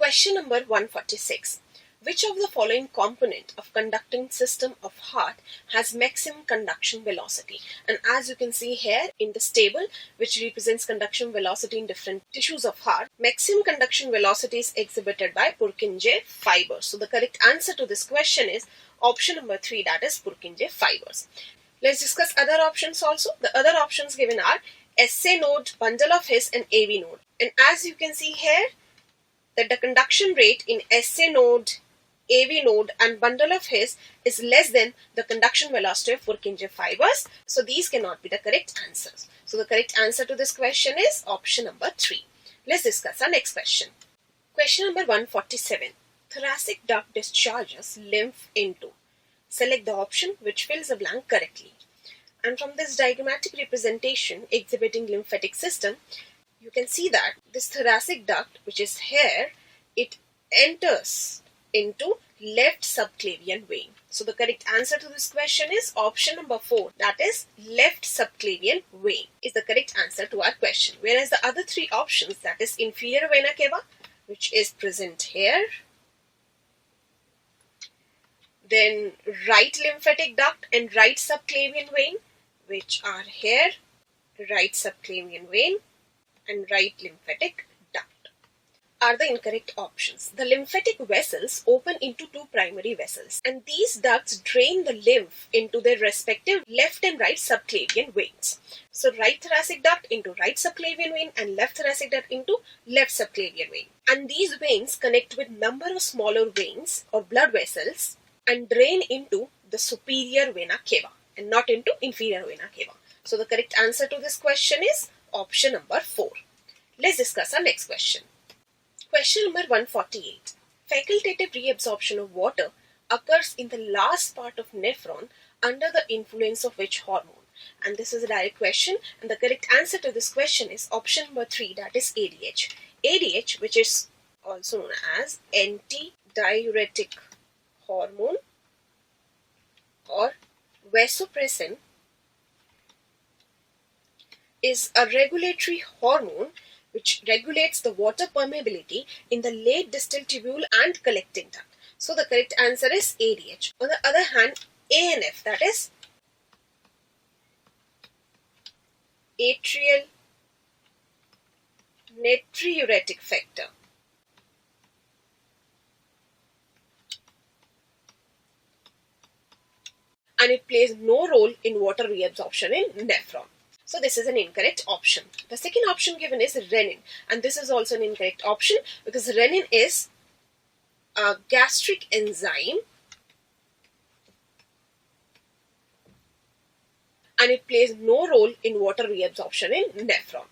Question number 146. Which of the following component of conducting system of heart has maximum conduction velocity? And as you can see here in this table, which represents conduction velocity in different tissues of heart, maximum conduction velocity is exhibited by Purkinje fibers. So the correct answer to this question is option number 3, that is Purkinje fibers. Let's discuss other options also. The other options given are SA node, bundle of His, and AV node. And as you can see here, that the conduction rate in SA node, AV node and bundle of His is less than the conduction velocity of Purkinje fibers. So these cannot be the correct answers. So the correct answer to this question is option number 3. Let's discuss our next question. Question number 147. Thoracic duct discharges lymph into. Select the option which fills the blank correctly. And from this diagrammatic representation exhibiting lymphatic system, you can see that this thoracic duct, which is here, it enters into left subclavian vein. So the correct answer to this question is option number 4, that is left subclavian vein is the correct answer to our question. Whereas the other 3 options, that is inferior vena cava, which is present here, then right lymphatic duct and right subclavian vein, which are here, right subclavian vein and right lymphatic duct, are the incorrect options. The lymphatic vessels open into 2 primary vessels, and these ducts drain the lymph into their respective left and right subclavian veins. So right thoracic duct into right subclavian vein and left thoracic duct into left subclavian vein. And these veins connect with number of smaller veins or blood vessels and drain into the superior vena cava and not into inferior vena cava. So the correct answer to this question is option number 4. Let's discuss our next question. Question number 148. Facultative reabsorption of water occurs in the last part of nephron under the influence of which hormone? And this is a direct question, and the correct answer to this question is option number 3, that is ADH. ADH, which is also known as antidiuretic hormone or vasopressin, is a regulatory hormone which regulates the water permeability in the late distal tubule and collecting duct. So the correct answer is ADH. On the other hand, ANF, that is atrial natriuretic factor, and it plays no role in water reabsorption in nephron. So this is an incorrect option. The second option given is renin, and this is also an incorrect option because renin is a gastric enzyme and it plays no role in water reabsorption in nephron.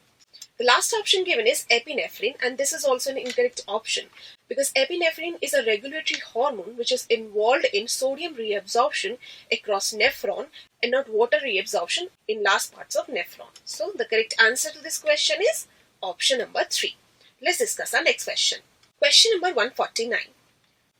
The last option given is epinephrine, and this is also an incorrect option because epinephrine is a regulatory hormone which is involved in sodium reabsorption across nephron and not water reabsorption in last parts of nephron. So the correct answer to this question is option number 3. Let's discuss our next question. Question number 149.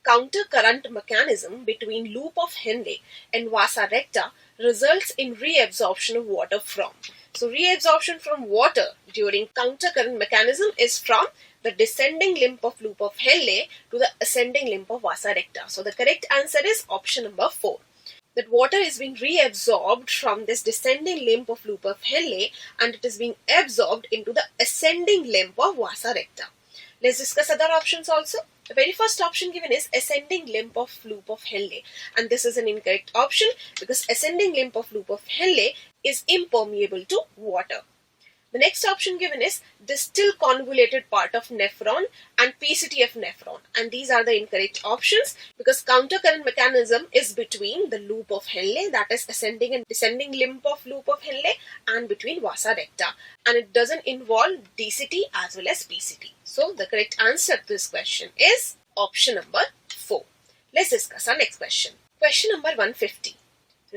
Counter current mechanism between loop of Henle and vasa recta results in reabsorption of water from. So reabsorption from water during counter current mechanism is from the descending limb of loop of Henle to the ascending limb of vasa recta. So the correct answer is option number 4. That water is being reabsorbed from this descending limb of loop of Henle and it is being absorbed into the ascending limb of vasa recta. Let's discuss other options also. The very first option given is ascending limb of loop of Henle, and this is an incorrect option because ascending limb of loop of Henle is impermeable to water. The next option given is distal convoluted part of nephron and PCT of nephron, and these are the incorrect options because countercurrent mechanism is between the loop of Henle, that is ascending and descending limb of loop of Henle, and between vasa recta, and it doesn't involve DCT as well as PCT. So the correct answer to this question is option number 4. Let's discuss our next question. Question number 150.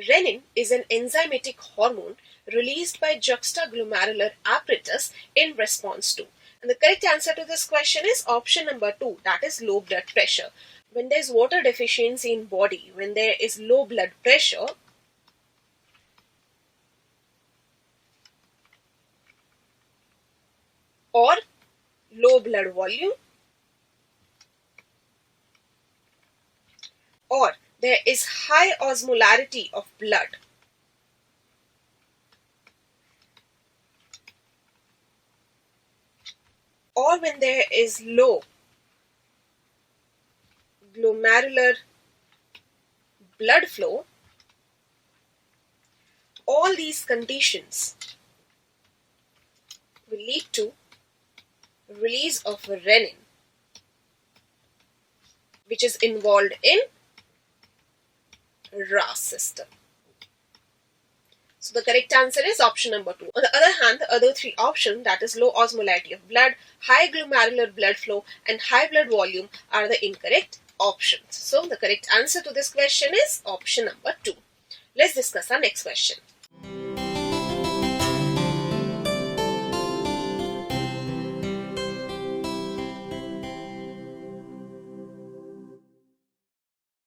Renin is an enzymatic hormone released by juxtaglomerular apparatus in response to. And the correct answer to this question is option number 2, that is low blood pressure. When there is water deficiency in body, when there is low blood pressure, or low blood volume, there is high osmolarity of blood, or when there is low glomerular blood flow, all these conditions will lead to release of renin, which is involved in RAS system. So the correct answer is option number 2. On the other hand, the other three options, that is low osmolarity of blood, high glomerular blood flow, and high blood volume, are the incorrect options. So the correct answer to this question is option number 2. Let's discuss our next question.